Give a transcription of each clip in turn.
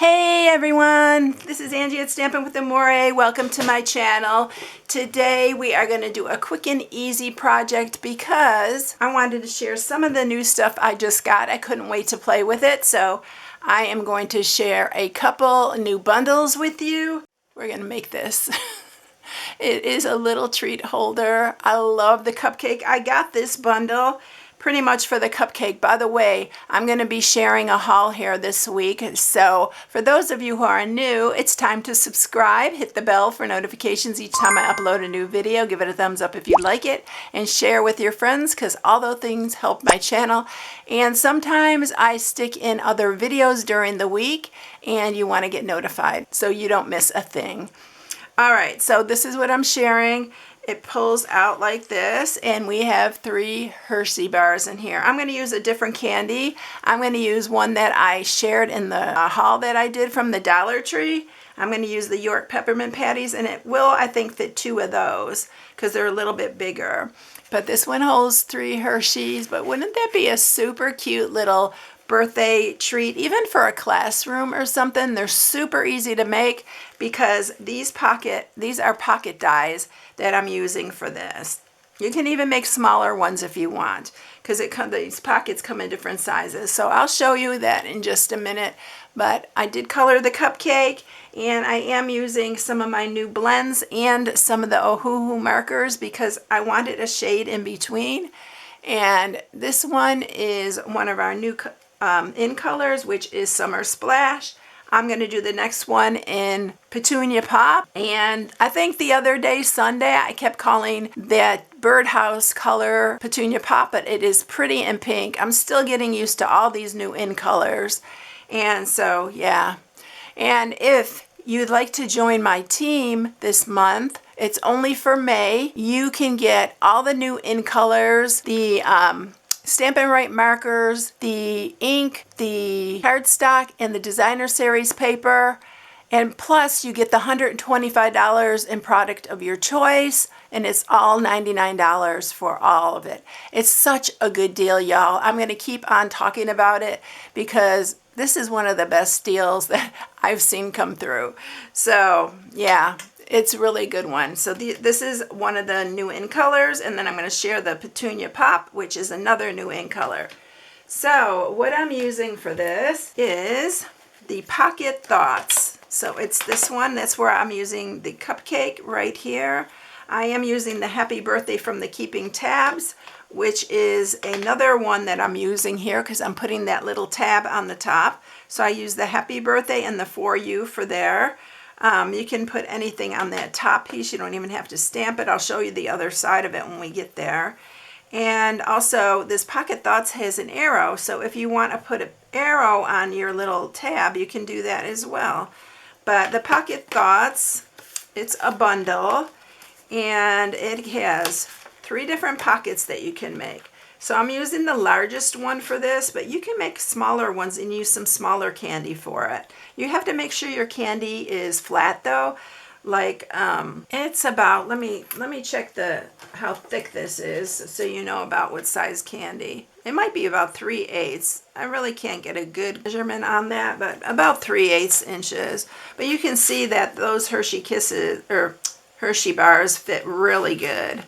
Hey everyone, this is Angie at Stampin' with Amore. Welcome to my channel. Today we are going to do a quick and easy project because I wanted to share some of the new stuff I just got. I couldn't wait to play with it, so I am going to share a couple new bundles with you. We're going to make this. It is a little treat holder. I love the cupcake. I got this bundle pretty much for the cupcake. By the way, I'm going to be sharing a haul here this week. So for those of you who are new, it's time to subscribe. Hit the bell for notifications each time I upload a new video. Give it a thumbs up if you like it and share with your friends because all those things help my channel. And sometimes I stick in other videos during the week and you want to get notified so you don't miss a thing. All right, so this is what I'm sharing. It pulls out like this, and we have 3 Hershey bars in here. I'm going to use a different candy. I'm going to use one that I shared in the haul that I did from the Dollar Tree. I'm going to use the York Peppermint Patties, and it will, I think, fit 2 of those because they're a little bit bigger. But this one holds 3 Hershey's, but wouldn't that be a super cute little birthday treat, even for a classroom or something? They're super easy to make because these are pocket dies that I'm using for this. You can even make smaller ones if you want because these pockets come in different sizes. So I'll show you that in just a minute. But I did color the cupcake, and I am using some of my new blends and some of the Ohuhu markers because I wanted a shade in between. And this one is one of our new in colors, which is Summer Splash. I'm going to do the next one in Petunia Pop. And I think the other day, Sunday, I kept calling that birdhouse color Petunia Pop, but it is Pretty in Pink. I'm still getting used to all these new in colors. And so, yeah. And if you'd like to join my team this month, it's only for May. You can get all the new in colors, the Stampin' Right markers, the ink, the cardstock, and the designer series paper. And plus you get the $125 in product of your choice, and it's all $99 for all of it. It's such a good deal, y'all. I'm going to keep on talking about it because this is one of the best deals that I've seen come through. So yeah, it's a really good one. So this is one of the new in colors, and then I'm going to share the Petunia Pop, which is another new in color. So what I'm using for this is the Pocket Thoughts. So it's this one. That's where I'm using the cupcake right here. I am using the Happy Birthday from the Keeping Tabs, which is another one that I'm using here because I'm putting that little tab on the top. So I use the Happy Birthday and the For You for there. You can put anything on that top piece. You don't even have to stamp it. I'll show you the other side of it when we get there. And also this Pocket Thoughts has an arrow. So if you want to put an arrow on your little tab, you can do that as well. But the Pocket Thoughts, it's a bundle, and it has 3 different pockets that you can make. So I'm using the largest one for this, but you can make smaller ones and use some smaller candy for it. You have to make sure your candy is flat though. Like it's about, let me check how thick this is so you know about what size candy. It might be about 3/8. I really can't get a good measurement on that, but about 3/8 inches. But you can see that those Hershey Kisses or Hershey bars fit really good.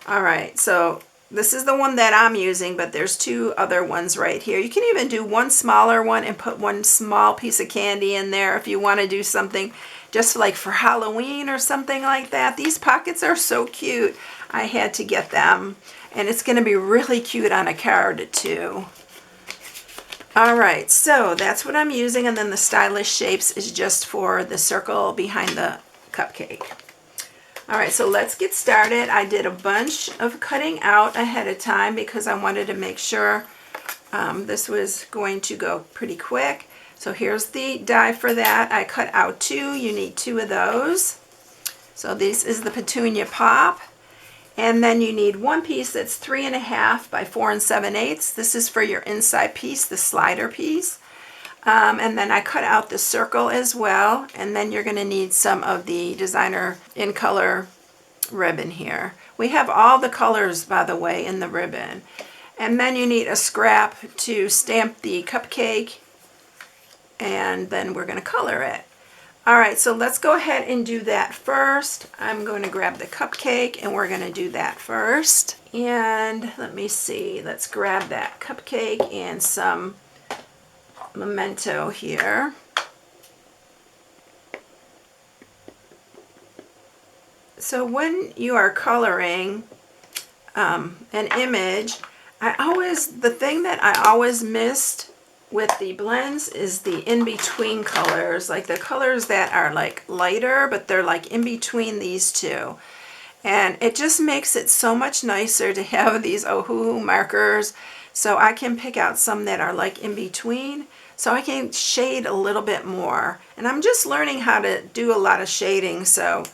All right, so this is the one that I'm using, but there's 2 other ones right here. You can even do one smaller one and put one small piece of candy in there if you want to do something just like for Halloween or something like that. These pockets are so cute. I had to get them, and it's going to be really cute on a card too. All right, so that's what I'm using, and then the Stylish Shapes is just for the circle behind the cupcake. All right, so let's get started. I did a bunch of cutting out ahead of time because I wanted to make sure this was going to go pretty quick. So here's the die for that. I cut out 2. You need 2 of those. So this is the Petunia Pop. And then you need one piece that's 3.5 by 4 7/8. This is for your inside piece, the slider piece. And then I cut out the circle as well, and then you're going to need some of the designer in color ribbon here. We have all the colors, by the way, in the ribbon. And then you need a scrap to stamp the cupcake and then we're going to color it. All right, so let's go ahead and do that first. I'm going to grab the cupcake and we're going to do that first. And let me see, let's grab that cupcake and some memento here. So when you are coloring an image, the thing that I always missed with the blends is the in-between colors, like the colors that are like lighter, but they're like in between these two. And it just makes it so much nicer to have these Ohuhu markers, so I can pick out some that are like in between, so I can shade a little bit more. And I'm just learning how to do a lot of shading, so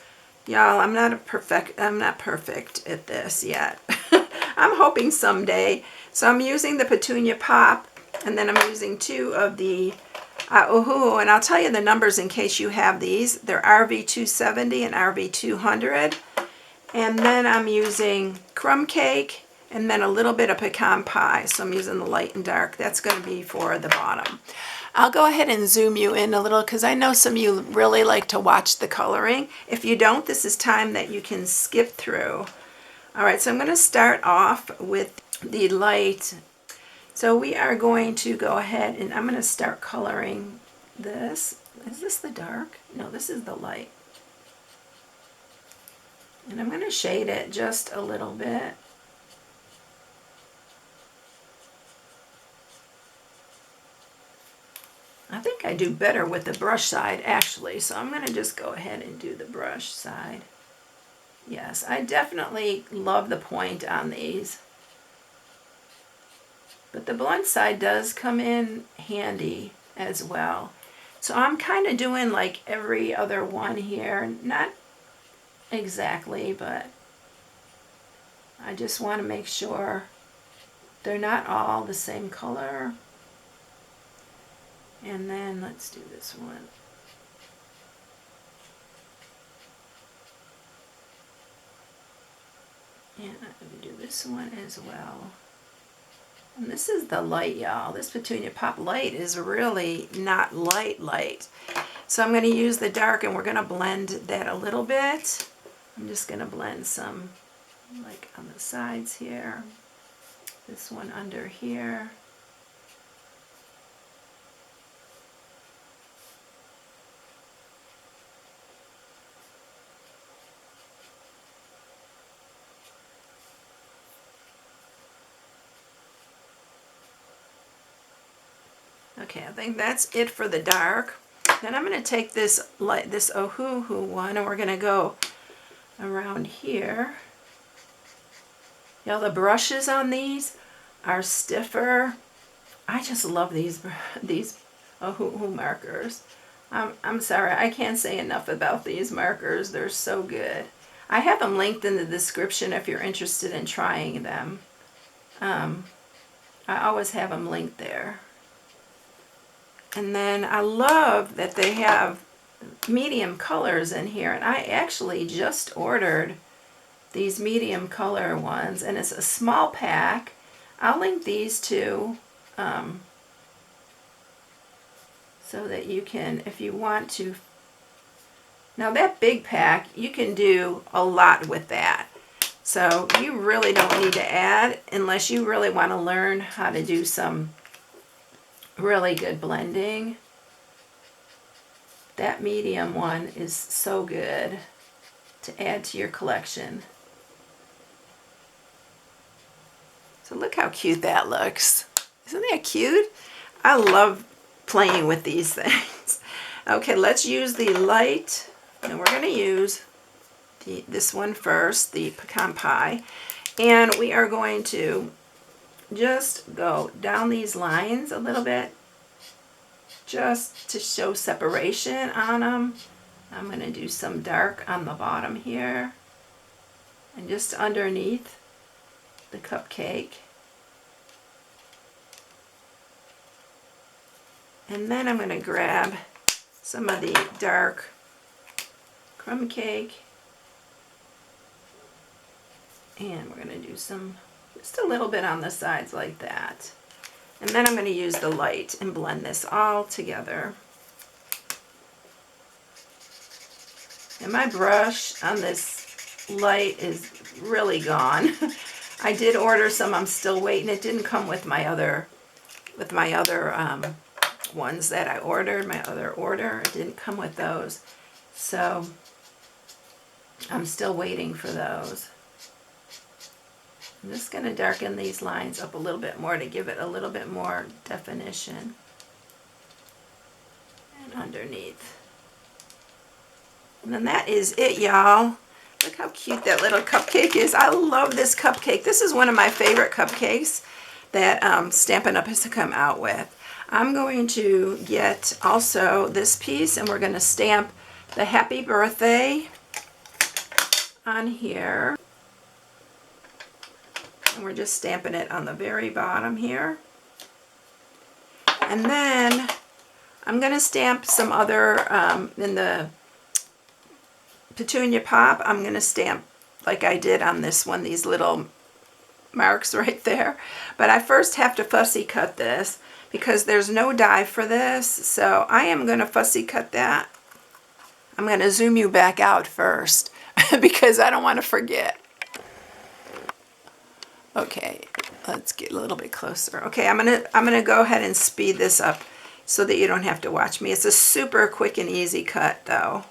y'all, I'm not perfect at this yet. I'm hoping someday. So I'm using the Petunia Pop, and then I'm using 2 of the Ohuhu, and I'll tell you the numbers in case you have these. They're RV270 and RV200. And then I'm using crumb cake, and then a little bit of pecan pie. So I'm using the light and dark. That's going to be for the bottom. I'll go ahead and zoom you in a little because I know some of you really like to watch the coloring. If you don't, this is time that you can skip through. All right, so I'm going to start off with the light. So we are going to go ahead and I'm going to start coloring this. Is this the dark? No, this is the light. And I'm going to shade it just a little bit. I think I do better with the brush side actually, so I'm going to just go ahead and do the brush side. Yes, I definitely love the point on these. But the blunt side does come in handy as well. So I'm kind of doing like every other one here. Not exactly, but I just want to make sure they're not all the same color. And then let's do this one. And I'm going to do this one as well. And this is the light, y'all. This Petunia Pop light is really not light. So I'm going to use the dark and we're going to blend that a little bit. I'm just going to blend some like on the sides here. This one under here. Okay, I think that's it for the dark. Then I'm going to take this Ohuhu one and we're going to go around here. Y'all, the brushes on these are stiffer. I just love these Ohuhu markers. I'm sorry, I can't say enough about these markers. They're so good. I have them linked in the description if you're interested in trying them. I always have them linked there. And then I love that they have medium colors in here. And I actually just ordered these medium color ones. And it's a small pack. I'll link these two so that you can, if you want to. Now that big pack, you can do a lot with that. So you really don't need to add unless you really want to learn how to do some really good blending. That medium one is so good to add to your collection. So look how cute that looks. Isn't that cute? I love playing with these things. Okay, let's use the light, and we're going to use this one first, the pecan pie, and we are going to just go down these lines a little bit just to show separation on them. I'm going to do some dark on the bottom here and just underneath the cupcake. And then I'm going to grab some of the dark crumb cake and we're going to do some, just a little bit on the sides like that. And then I'm going to use the light and blend this all together. And my brush on this light is really gone. I did order some. I'm still waiting. It didn't come with my other ones that I ordered, my other order. It didn't come with those. So I'm still waiting for those. I'm just going to darken these lines up a little bit more to give it a little bit more definition. And underneath. And then that is it, y'all. Look how cute that little cupcake is. I love this cupcake. This is one of my favorite cupcakes that Stampin' Up! Has come out with. I'm going to get also this piece, and we're going to stamp the happy birthday on here. And we're just stamping it on the very bottom here. And then I'm going to stamp some other, in the Petunia Pop, I'm going to stamp like I did on this one, these little marks right there. But I first have to fussy cut this because there's no die for this. So I am going to fussy cut that. I'm going to zoom you back out first because I don't want to forget. Okay, let's get a little bit closer. Okay, I'm gonna go ahead and speed this up so that you don't have to watch me. It's a super quick and easy cut though.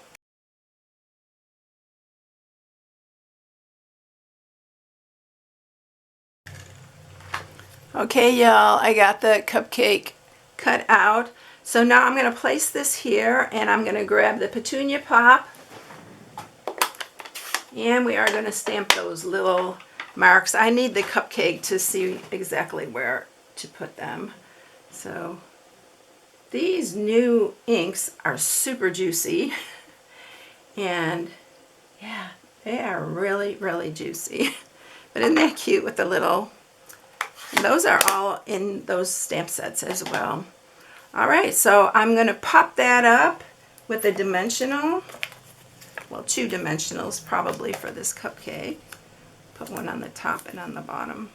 Okay, y'all, I got the cupcake cut out. So now I'm going to place this here, and I'm going to grab the Petunia Pop, and we are going to stamp those little marks. I need the cupcake to see exactly where to put them. So these new inks are super juicy, and yeah, they are really, really juicy. But isn't that cute with the little... And those are all in those stamp sets as well. All right, so I'm going to pop that up with a dimensional. Well, 2 dimensionals probably for this cupcake. Put one on the top and on the bottom.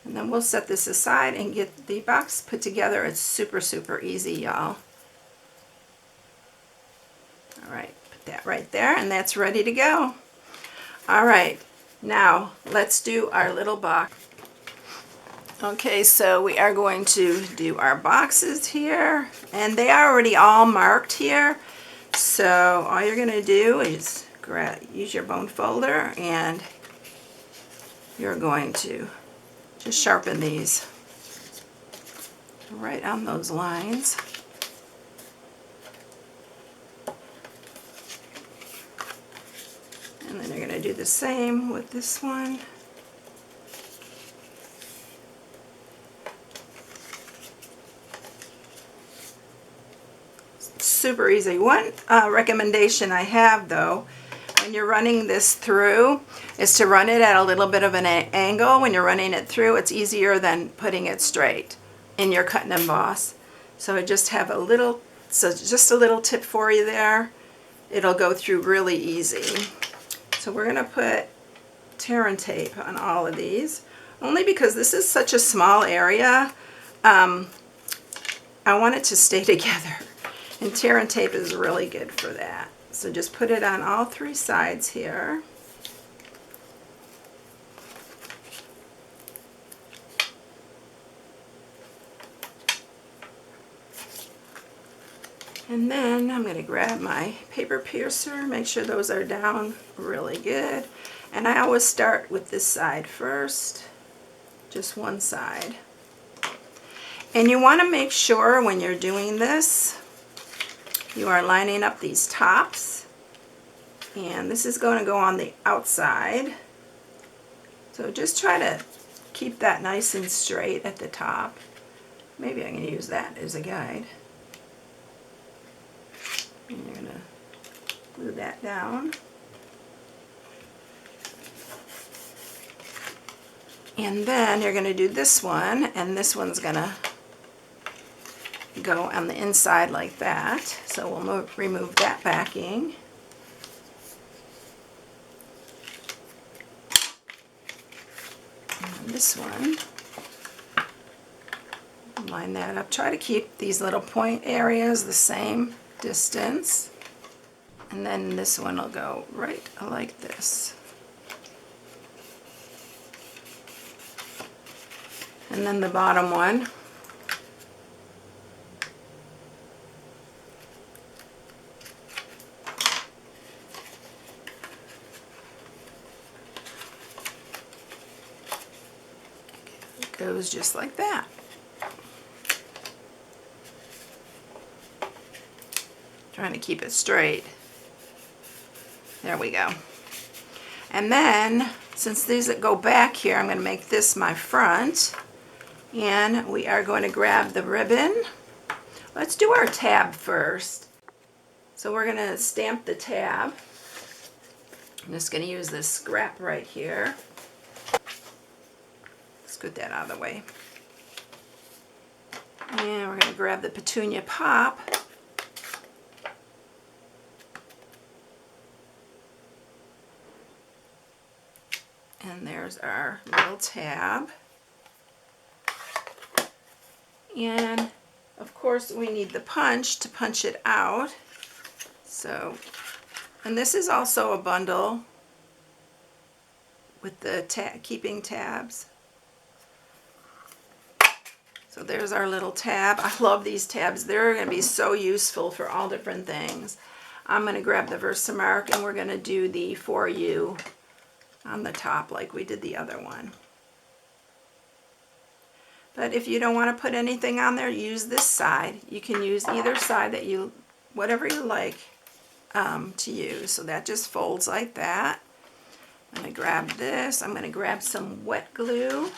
And then we'll set this aside and get the box put together. It's super, super easy, y'all. All right, put that right there, and that's ready to go. All right, now let's do our little box. Okay, so we are going to do our boxes here, and they are already all marked here. So all you're going to do is use your bone folder, and you're going to just sharpen these right on those lines. And then you're going to do the same with this one. Super easy. One recommendation I have though, when you're running this through, is to run it at a little bit of an angle. When you're running it through, it's easier than putting it straight in your cut and emboss. So I just have a little, just a little tip for you there. It'll go through really easy. So we're going to put tear and tape on all of these, only because this is such a small area. I want it to stay together. And tear and tape is really good for that. So just put it on all 3 sides here. And then I'm going to grab my paper piercer, make sure those are down really good. And I always start with this side first, just one side. And you want to make sure when you're doing this, you are lining up these tops, and this is going to go on the outside. So just try to keep that nice and straight at the top. Maybe I can use that as a guide. And you're going to glue that down. And then you're going to do this one, and this one's going to go on the inside like that. So we'll remove that backing. And this one line that up. Try to keep these little point areas the same distance. And then this one will go right like this. And then the bottom one. Goes just like that. Trying to keep it straight. There we go. And then, since these that go back here, I'm going to make this my front. And we are going to grab the ribbon. Let's do our tab first. So we're going to stamp the tab. I'm just going to use this scrap right here. Let's get that out of the way. And we're going to grab the petunia pop. And there's our little tab. And of course we need the punch to punch it out. So, and this is also a bundle with the keeping tabs. So there's our little tab. I love these tabs. They're going to be so useful for all different things. I'm going to grab the Versamark and we're going to do the For You on the top like we did the other one. But if you don't want to put anything on there, use this side. You can use either side that you, whatever you like to use. So that just folds like that. I'm going to grab this. I'm going to grab some wet glue.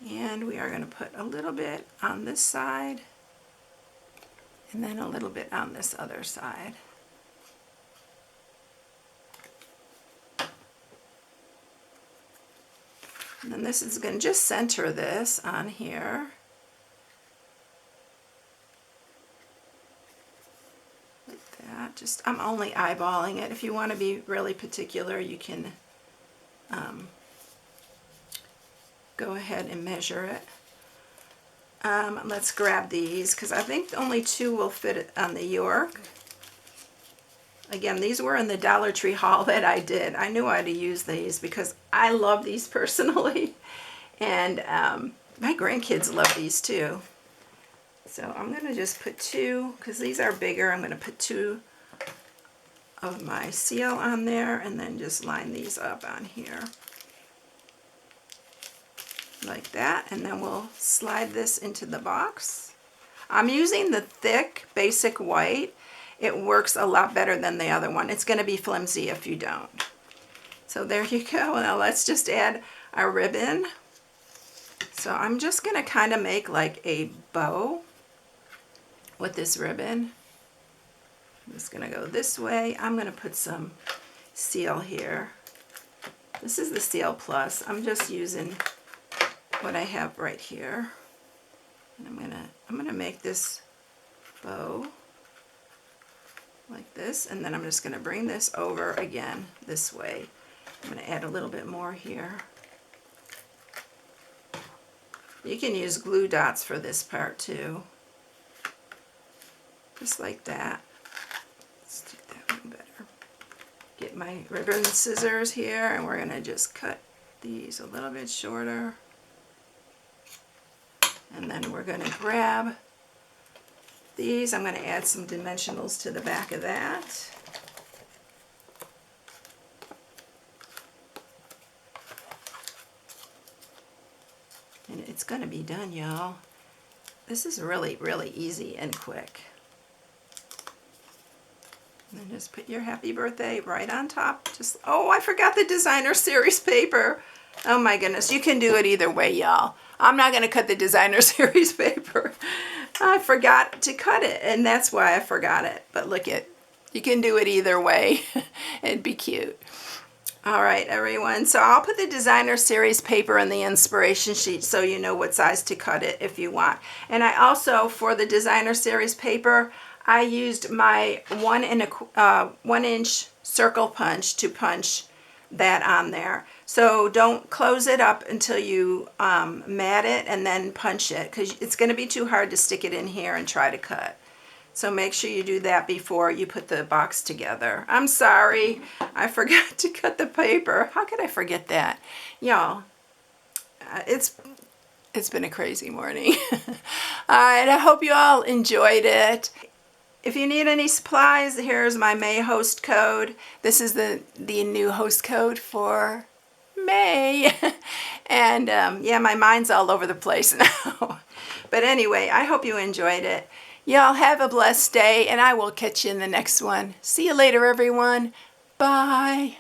And we are going to put a little bit on this side and then a little bit on this other side. And then this is going to just center this on here. Like that. Just, I'm only eyeballing it. If you want to be really particular, you can go ahead and measure it. Let's grab these because I think only 2 will fit on the York. Again, these were in the Dollar Tree haul that I did. I knew I had to use these because I love these personally. And my grandkids love these too. So I'm going to just put 2, because these are bigger, I'm going to put 2 of my seal on there and then just line these up on here. Like that, and then we'll slide this into the box. I'm using the thick basic white. It works a lot better than the other one. It's going to be flimsy if you don't. So there you go. Now let's just add our ribbon. So I'm just going to kind of make like a bow with this ribbon. I'm just going to go this way. I'm going to put some seal here. This is the Seal Plus. I'm just using what I have right here. And I'm gonna make this bow like this, and then I'm just gonna bring this over again this way. I'm gonna add a little bit more here. You can use glue dots for this part too. Just like that. Let's do that one better. Get my ribbon scissors here, and we're gonna just cut these a little bit shorter. And then we're going to grab these. I'm going to add some dimensionals to the back of that. And it's going to be done, y'all. This is really, really easy and quick. And then just put your happy birthday right on top. Just, oh, I forgot the designer series paper. Oh my goodness, you can do it either way, y'all. I'm not going to cut the designer series paper. I forgot to cut it, and that's why I forgot it. But look it, you can do it either way. It'd be cute. All right, everyone. So I'll put the designer series paper in the inspiration sheet so you know what size to cut it if you want. And I also, for the designer series paper, I used my 1 inch circle punch to punch that on there. So don't close it up until you mat it and then punch it, because it's going to be too hard to stick it in here and try to cut. So make sure you do that before you put the box together. I'm sorry, I forgot to cut the paper. How could I forget that? Y'all, it's been a crazy morning. All right, I hope you all enjoyed it. If you need any supplies, here's my May host code. This is the new host code for May. And yeah, my mind's all over the place now. But anyway, I hope you enjoyed it. Y'all have a blessed day, and I will catch you in the next one. See you later, everyone. Bye.